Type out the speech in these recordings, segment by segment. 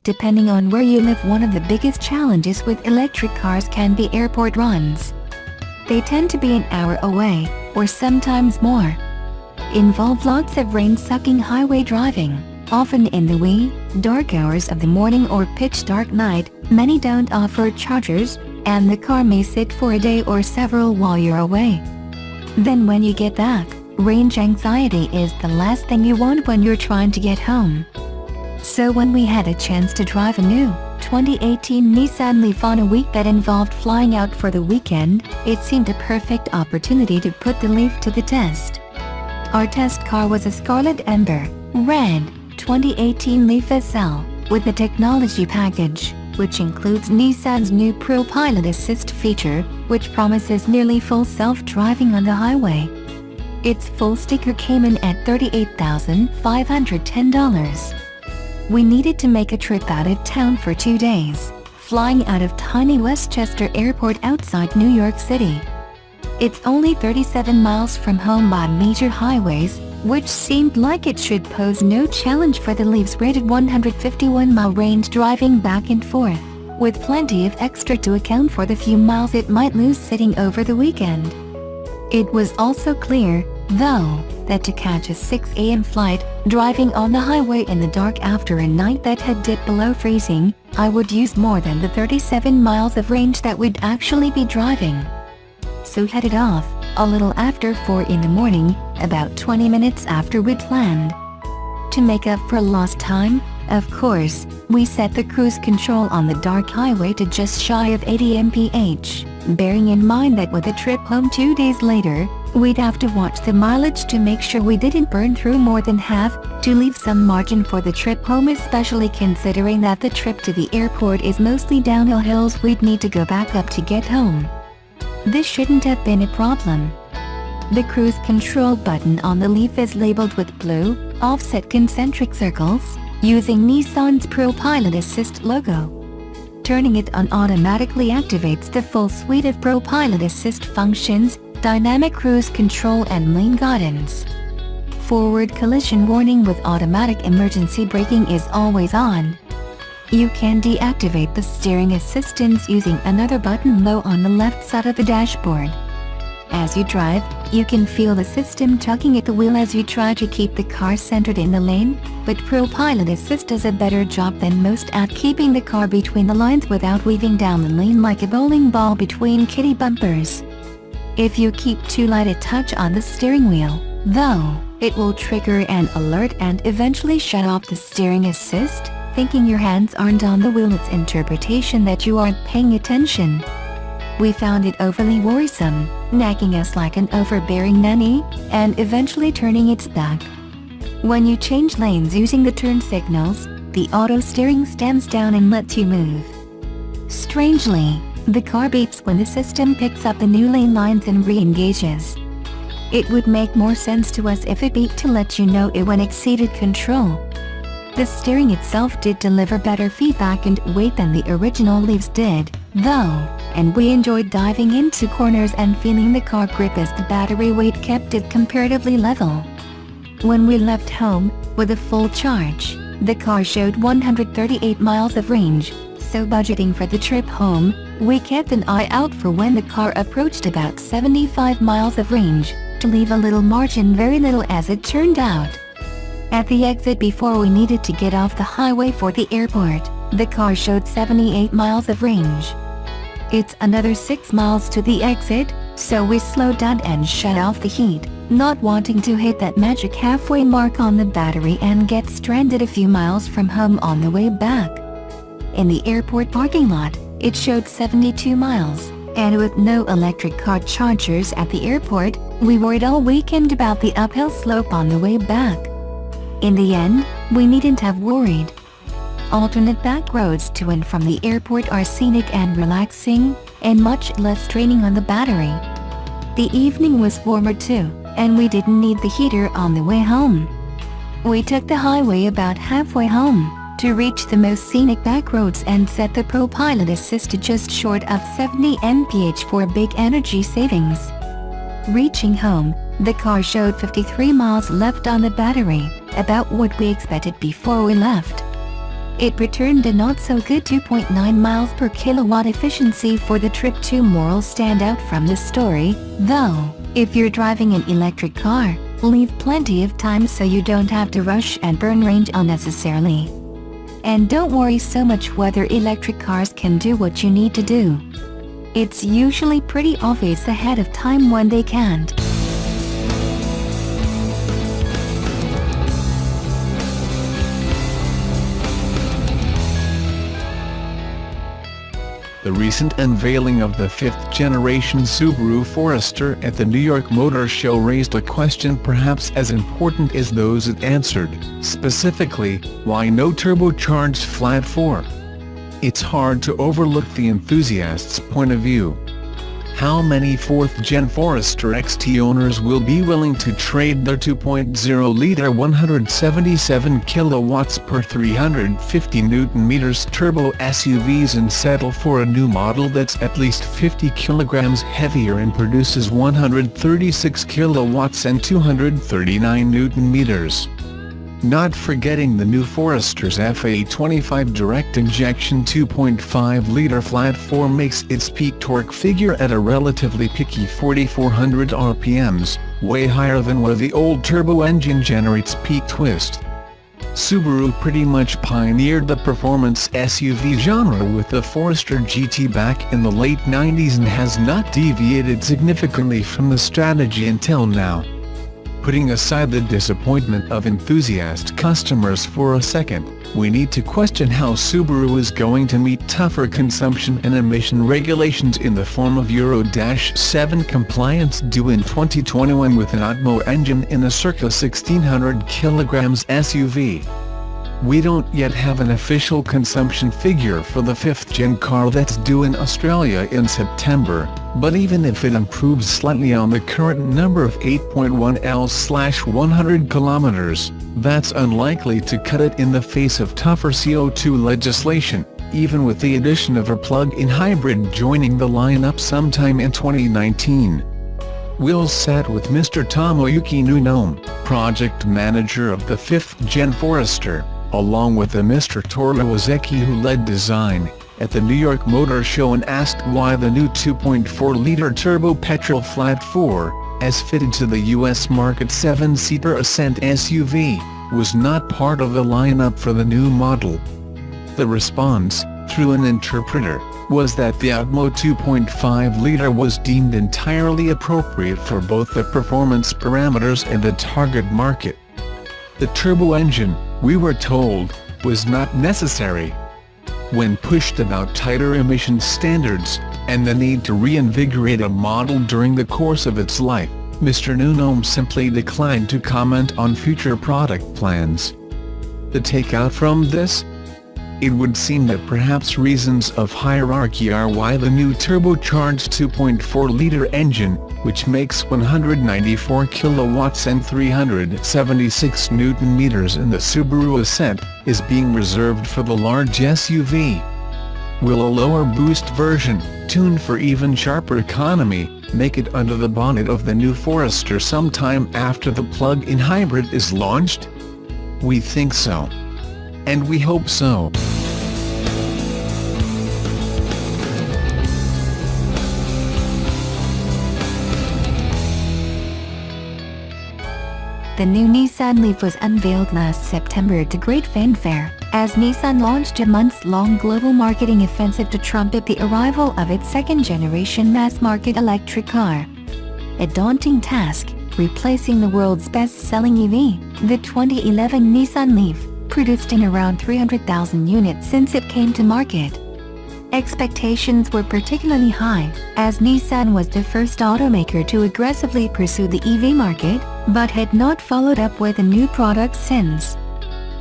Depending on where you live, one of the biggest challenges with electric cars can be airport runs. They tend to be an hour away, or sometimes more. Involve lots of rain-sucking highway driving, often in the wee, dark hours of the morning or pitch dark night. Many don't offer chargers, and the car may sit for a day or several while you're away. Then when you get back, range anxiety is the last thing you want when you're trying to get home. So when we had a chance to drive a new 2018 Nissan Leaf on a week that involved flying out for the weekend, it seemed a perfect opportunity to put the Leaf to the test. Our test car was a Scarlet Ember Red 2018 Leaf SL, with the technology package, which includes Nissan's new Pro-Pilot Assist feature, which promises nearly full self-driving on the highway. Its full sticker came in at $38,510. We needed to make a trip out of town for 2 days, flying out of tiny Westchester Airport outside New York City. It's only 37 miles from home by major highways, which seemed like it should pose no challenge for the Leaf's rated 151-mile range driving back and forth, with plenty of extra to account for the few miles it might lose sitting over the weekend. It was also clear, though, that to catch a 6 a.m. flight, driving on the highway in the dark after a night that had dipped below freezing, I would use more than the 37 miles of range that we'd actually be driving. So headed off, a little after 4 in the morning, about 20 minutes after we'd planned. To make up for lost time, of course, we set the cruise control on the dark highway to just shy of 80 mph, bearing in mind that with a trip home 2 days later, we'd have to watch the mileage to make sure we didn't burn through more than half, to leave some margin for the trip home, especially considering that the trip to the airport is mostly downhill hills we'd need to go back up to get home. This shouldn't have been a problem. The cruise control button on the Leaf is labeled with blue, offset concentric circles, using Nissan's Pro-Pilot Assist logo. Turning it on automatically activates the full suite of Pro-Pilot Assist functions, dynamic cruise control and lane guidance. Forward collision warning with automatic emergency braking is always on. You can deactivate the steering assistance using another button low on the left side of the dashboard. As you drive, you can feel the system tugging at the wheel as you try to keep the car centered in the lane, but Pro-Pilot Assist does a better job than most at keeping the car between the lines without weaving down the lane like a bowling ball between kiddie bumpers. If you keep too light a touch on the steering wheel, though, it will trigger an alert and eventually shut off the steering assist, thinking your hands aren't on the wheel. Its interpretation that you aren't paying attention. We found it overly worrisome, nagging us like an overbearing nanny, and eventually turning its back. When you change lanes using the turn signals, the auto steering stands down and lets you move. Strangely, the car beeps when the system picks up the new lane lines and re-engages. It would make more sense to us if it beeped to let you know it when exceeded control. The steering itself did deliver better feedback and weight than the original Leafs did, though, and we enjoyed diving into corners and feeling the car grip as the battery weight kept it comparatively level. When we left home, with a full charge, the car showed 138 miles of range, so budgeting for the trip home, we kept an eye out for when the car approached about 75 miles of range, to leave a little margin. Very little, as it turned out. At the exit before we needed to get off the highway for the airport, the car showed 78 miles of range. It's another 6 miles to the exit, so we slowed down and shut off the heat, not wanting to hit that magic halfway mark on the battery and get stranded a few miles from home on the way back. In the airport parking lot, it showed 72 miles, and with no electric car chargers at the airport, we worried all weekend about the uphill slope on the way back. In the end, we needn't have worried. Alternate back roads to and from the airport are scenic and relaxing, and much less straining on the battery. The evening was warmer too, and we didn't need the heater on the way home. We took the highway about halfway home, to reach the most scenic back roads and set the Pro-Pilot Assist to just short of 70 mph for big energy savings. Reaching home, the car showed 53 miles left on the battery, about what we expected before we left. It returned a not-so-good 2.9 miles per kilowatt efficiency for the trip. Two morals stand out from this story, though. If you're driving an electric car, leave plenty of time so you don't have to rush and burn range unnecessarily. And don't worry so much whether electric cars can do what you need to do. It's usually pretty obvious ahead of time when they can't. The recent unveiling of the fifth-generation Subaru Forester at the New York Motor Show raised a question perhaps as important as those it answered, specifically, why no turbocharged flat 4? It's hard to overlook the enthusiast's point of view. How many fourth-gen Forester XT owners will be willing to trade their 2.0-liter 177 kilowatts per 350 Nm turbo SUVs and settle for a new model that's at least 50 kilograms heavier and produces 136 kilowatts and 239 Nm? Not forgetting the new Forester's FA25 direct-injection 2.5-liter flat 4 makes its peak torque figure at a relatively picky 4,400 RPMs, way higher than what the old turbo engine generates peak twist. Subaru pretty much pioneered the performance SUV genre with the Forester GT back in the late 90s and has not deviated significantly from the strategy until now. Putting aside the disappointment of enthusiast customers for a second, we need to question how Subaru is going to meet tougher consumption and emission regulations in the form of Euro-7 compliance due in 2021 with an Atmo engine in a circa 1,600 kilograms SUV. We don't yet have an official consumption figure for the fifth-gen car that's due in Australia in September, but even if it improves slightly on the current number of 8.1 L/100 kilometers, that's unlikely to cut it in the face of tougher CO2 legislation, even with the addition of a plug-in hybrid joining the lineup sometime in 2019. We'll sat with Mr. Tomoyuki Nunome, project manager of the fifth-gen Forester, along with the Mr. Toru Ozeki who led design, at the New York Motor Show and asked why the new 2.4-liter turbo petrol flat 4, as fitted to the US market 7-seater Ascent SUV, was not part of the lineup for the new model. The response, through an interpreter, was that the Atmo 2.5-liter was deemed entirely appropriate for both the performance parameters and the target market. The turbo engine, we were told, was not necessary. When pushed about tighter emission standards, and the need to reinvigorate a model during the course of its life, Mr. Nunome simply declined to comment on future product plans. The takeout from this? It would seem that perhaps reasons of hierarchy are why the new turbocharged 2.4-liter engine, which makes 194 kilowatts and 376 Nm in the Subaru Ascent, is being reserved for the large SUV. Will a lower boost version, tuned for even sharper economy, make it under the bonnet of the new Forester sometime after the plug-in hybrid is launched? We think so. And we hope so. The new Nissan Leaf was unveiled last September to great fanfare, as Nissan launched a months-long global marketing offensive to trumpet the arrival of its second-generation mass-market electric car. A daunting task, replacing the world's best-selling EV, the 2011 Nissan Leaf, produced in around 300,000 units since it came to market. Expectations were particularly high, as Nissan was the first automaker to aggressively pursue the EV market, but had not followed up with a new product since.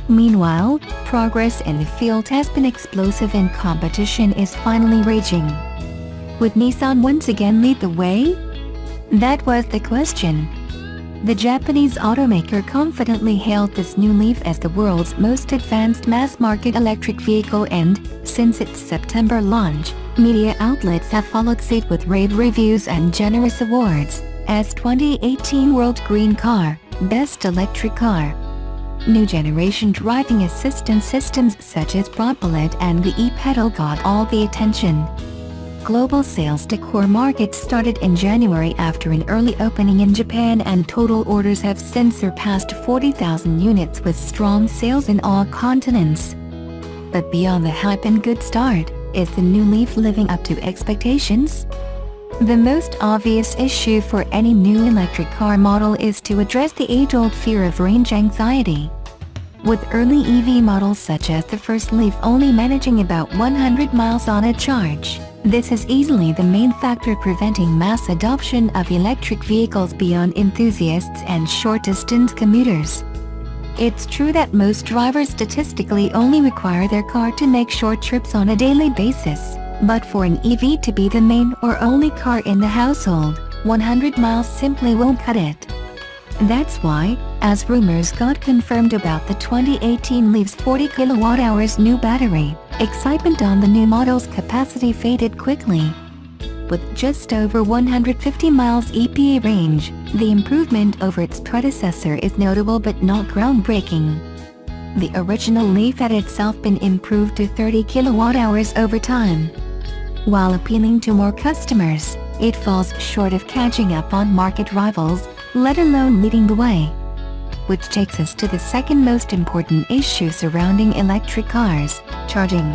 Meanwhile, progress in the field has been explosive and competition is finally raging. Would Nissan once again lead the way? That was the question. The Japanese automaker confidently hailed this new Leaf as the world's most advanced mass-market electric vehicle and, since its September launch, media outlets have followed suit with rave reviews and generous awards, as 2018 World Green Car, Best Electric Car. New generation driving assistance systems such as Pro-Pilot and the e-pedal got all the attention. Global sales to core markets started in January after an early opening in Japan, and total orders have since surpassed 40,000 units with strong sales in all continents. But beyond the hype and good start, is the new Leaf living up to expectations? The most obvious issue for any new electric car model is to address the age-old fear of range anxiety. With early EV models such as the first Leaf only managing about 100 miles on a charge, this is easily the main factor preventing mass adoption of electric vehicles beyond enthusiasts and short-distance commuters. It's true that most drivers statistically only require their car to make short trips on a daily basis, but for an EV to be the main or only car in the household, 100 miles simply won't cut it. That's why, as rumors got confirmed about the 2018 Leaf's 40 kWh new battery, excitement on the new model's capacity faded quickly. With just over 150 miles EPA range, the improvement over its predecessor is notable but not groundbreaking. The original Leaf had itself been improved to 30 kWh over time. While appealing to more customers, it falls short of catching up on market rivals, let alone leading the way. Which takes us to the second most important issue surrounding electric cars: charging.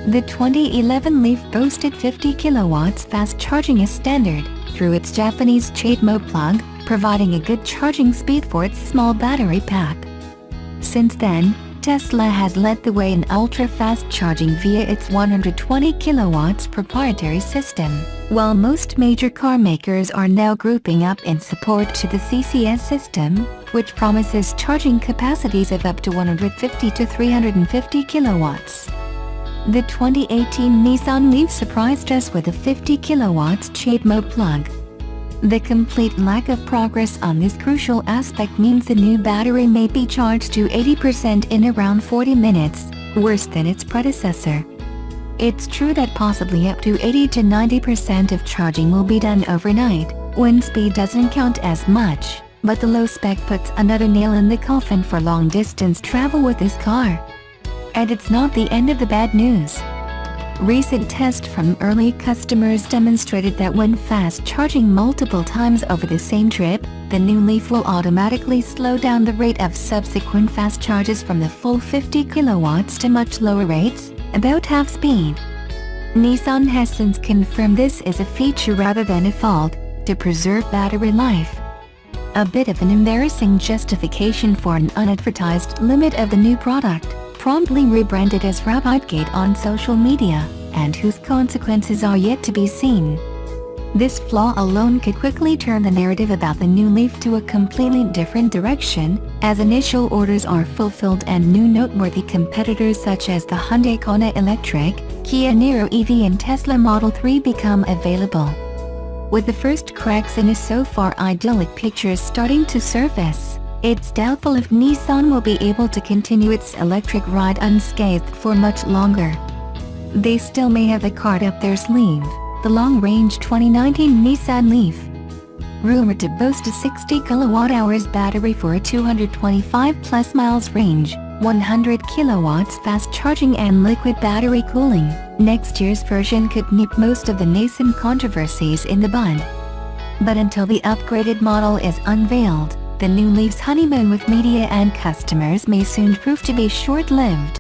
The 2011 Leaf boasted 50 kilowatts fast charging as standard, through its Japanese CHAdeMO plug, providing a good charging speed for its small battery pack. Since then, Tesla has led the way in ultra-fast charging via its 120 kilowatts proprietary system, while most major car makers are now grouping up in support to the CCS system, which promises charging capacities of up to 150 to 350 kilowatts. The 2018 Nissan Leaf surprised us with a 50 kilowatts CHAdeMO plug. The complete lack of progress on this crucial aspect means the new battery may be charged to 80% in around 40 minutes, worse than its predecessor. It's true that possibly up to 80 to 90% of charging will be done overnight, when speed doesn't count as much, but the low spec puts another nail in the coffin for long-distance travel with this car. And it's not the end of the bad news. Recent tests from early customers demonstrated that when fast charging multiple times over the same trip, the new Leaf will automatically slow down the rate of subsequent fast charges from the full 50 kilowatts to much lower rates, about half speed. Nissan has since confirmed this is a feature rather than a fault, to preserve battery life. A bit of an embarrassing justification for an unadvertised limit of the new product, promptly rebranded as RapidGate on social media, and whose consequences are yet to be seen. This flaw alone could quickly turn the narrative about the new Leaf to a completely different direction, as initial orders are fulfilled and new noteworthy competitors such as the Hyundai Kona Electric, Kia Niro EV and Tesla Model 3 become available. With the first cracks in a so far idyllic picture starting to surface, it's doubtful if Nissan will be able to continue its electric ride unscathed for much longer. They still may have a card up their sleeve, the long-range 2019 Nissan Leaf. Rumored to boast a 60 kWh battery for a 225 plus miles range, 100 kilowatts fast charging and liquid battery cooling, next year's version could nip most of the nascent controversies in the bud. But until the upgraded model is unveiled, the new Leaf's honeymoon with media and customers may soon prove to be short-lived.